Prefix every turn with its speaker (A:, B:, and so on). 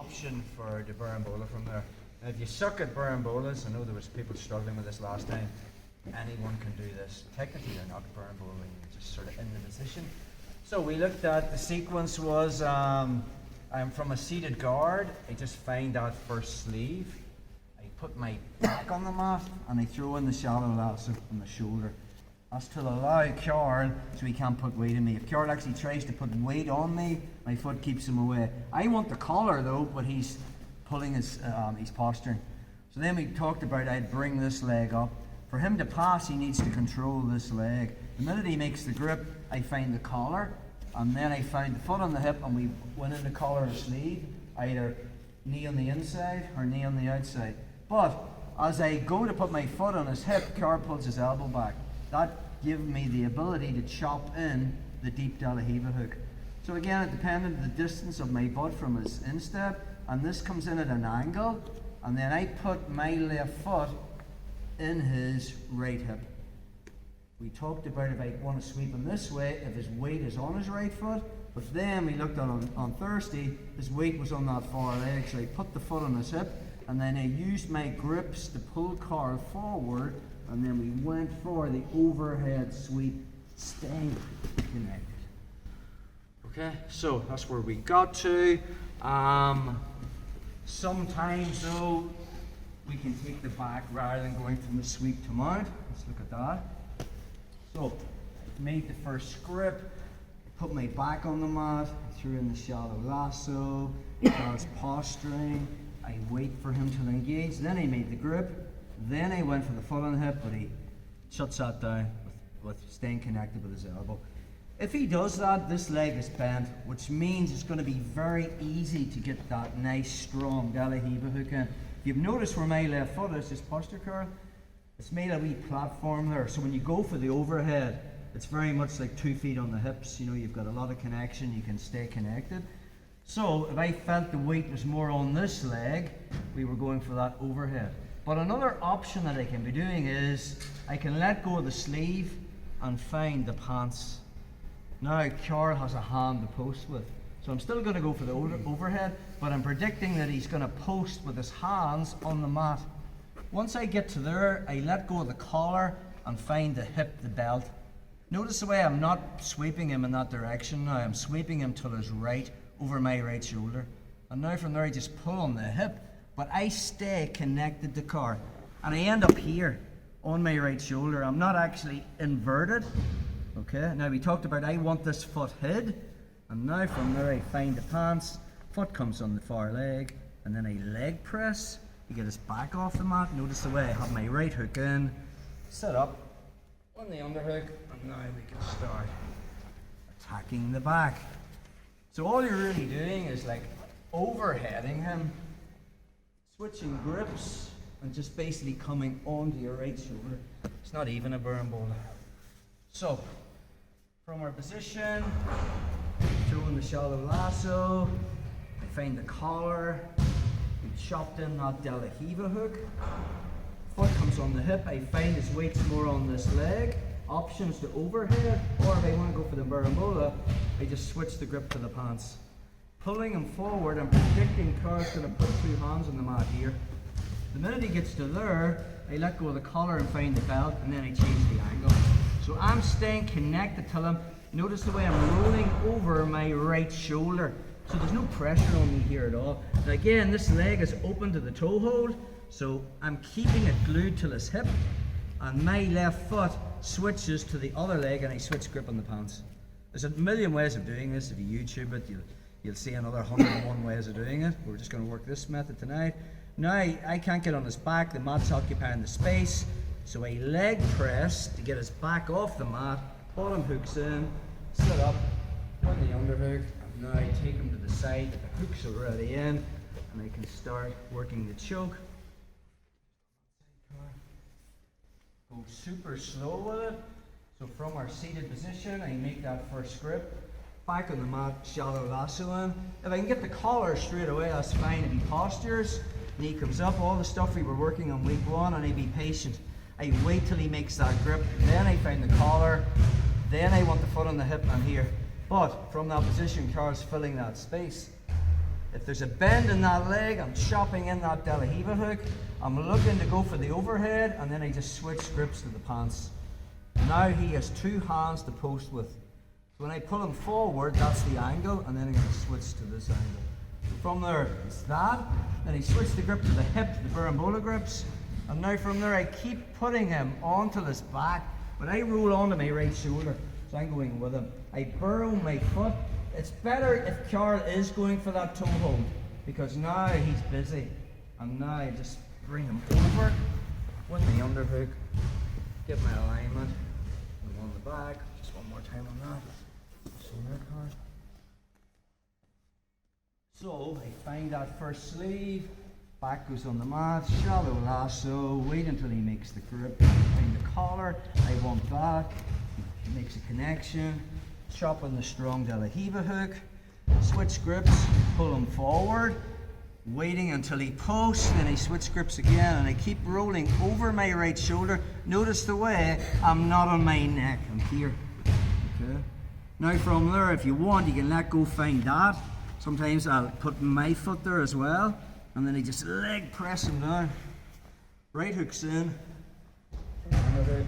A: option for the Berimbolo from there. Now, if you suck at Berimbolas, I know there was people struggling with this last time, anyone can do this. Technically you're not Berimbolo, you're just sort of in the position. So we looked at, the sequence was, I'm from a seated guard, I just find that first sleeve, I put my back on the mat, and I throw in the shallow lasso on the shoulder. That's to allow Carl, so he can't put weight on me. If Carl actually tries to put weight on me, my foot keeps him away. I want the collar though, but he's pulling his posturing. So then we talked about I'd bring this leg up. For him to pass, he needs to control this leg. The minute he makes the grip, I find the collar, and then I find the foot on the hip, and we went in the collar or sleeve, either knee on the inside or knee on the outside. But as I go to put my foot on his hip, Carl pulls his elbow back. That gives me the ability to chop in the deep De La Riva hook. So again, it depended on the distance of my butt from his instep, and this comes in at an angle, and then I put my left foot in his right hip. We talked about if I want to sweep him this way, if his weight is on his right foot, but then we looked at on Thursday, his weight was on that far leg, so I put the foot on his hip, and then I used my grips to pull Carl forward, and then we went for the overhead sweep, staying connected. Okay, so that's where we got to. Sometimes though, we can take the back rather than going from the sweep to mount. Let's look at that. So, I've made the first grip, I put my back on the mat, I threw in the shallow lasso, Carl's posturing, I wait for him to engage, then I made the grip, then I went for the foot on the hip, but he shuts that down with staying connected with his elbow. If he does that, this leg is bent, which means it's going to be very easy to get that nice, strong De La Riva hook in. If you've noticed where my left foot is, this posture curl, it's made a wee platform there. So when you go for the overhead, it's very much like 2 feet on the hips. You know, you've got a lot of connection, you can stay connected. So if I felt the weight was more on this leg, we were going for that overhead. But another option that I can be doing is, I can let go of the sleeve and find the pants. Now Carl has a hand to post with. So I'm still going to go for the overhead, but I'm predicting that he's going to post with his hands on the mat. Once I get to there, I let go of the collar and find the hip, the belt. Notice the way I'm not sweeping him in that direction now. I'm sweeping him to his right, over my right shoulder. And now from there I just pull on the hip, but I stay connected to Carl. And I end up here, on my right shoulder. I'm not actually inverted. Okay, now we talked about I want this foot hid. And now from there I find the pants, foot comes on the far leg, and then I leg press. You get his back off the mat. Notice the way I have my right hook in, set up on the underhook, and now we can start attacking the back. So all you're really doing is like overheading him, switching grips, and just basically coming onto your right shoulder. It's not even a Berimbolo. So from our position, throwing the shallow lasso, I find the collar. We chopped in that De La Riva hook. Foot comes on the hip. I find his weight's more on this leg. Options to overhead, or if I want to go for the Berimbolo, I just switch the grip to the pants. Pulling him forward, I'm predicting Carl's going to put 2 hands on the mat here. The minute he gets to there, I let go of the collar and find the belt, and then I change the angle. So I'm staying connected to him. Notice the way I'm rolling over my right shoulder. So there's no pressure on me here at all. And again, this leg is open to the toe hold, so I'm keeping it glued to this hip, and my left foot switches to the other leg, and I switch grip on the pants. There's a million ways of doing this. If you YouTube it, you'll see another 101 ways of doing it. We're just going to work this method tonight. Now, I can't get on his back, the mat's occupying the space, so I leg press to get his back off the mat, bottom hooks in, sit up, on the underhook. Now I take him to the side, the hook's already in, and I can start working the choke. Go super slow with it. So from our seated position, I make that first grip. Back on the mat, shallow lasso in. If I can get the collar straight away, that's fine. If he postures, knee comes up, all the stuff we were working on week 1, and I be patient. I wait till he makes that grip, then I find the collar, then I want the foot on the hip, and I'm here. But from that position, Carl's filling that space. If there's a bend in that leg, I'm chopping in that De La Riva hook. I'm looking to go for the overhead, and then I just switch grips to the pants. Now he has two hands to post with. So when I pull him forward, that's the angle, and then I'm going to switch to this angle. From there, it's that. Then he switched the grip to the hip, the Berimbolo grips. And now from there, I keep putting him onto his back, but I roll onto my right shoulder. So I'm going with him. I burrow my foot. It's better if Carl is going for that toe hold, because now he's busy. And now I just bring him over, with the underhook, get my alignment, and on the back. Just one more time on that. So there, Carl. So I find that first sleeve, back goes on the mat, shallow lasso, wait until he makes the grip, find the collar, I want that, he makes a connection, chop on the strong De La Riva hook, switch grips, pull him forward, waiting until he posts, then I switch grips again, and I keep rolling over my right shoulder. Notice the way I'm not on my neck, I'm here. Okay. Now from there, if you want, you can let go, find that. Sometimes I'll put my foot there as well, and then I just leg press him down. Right hook's in, another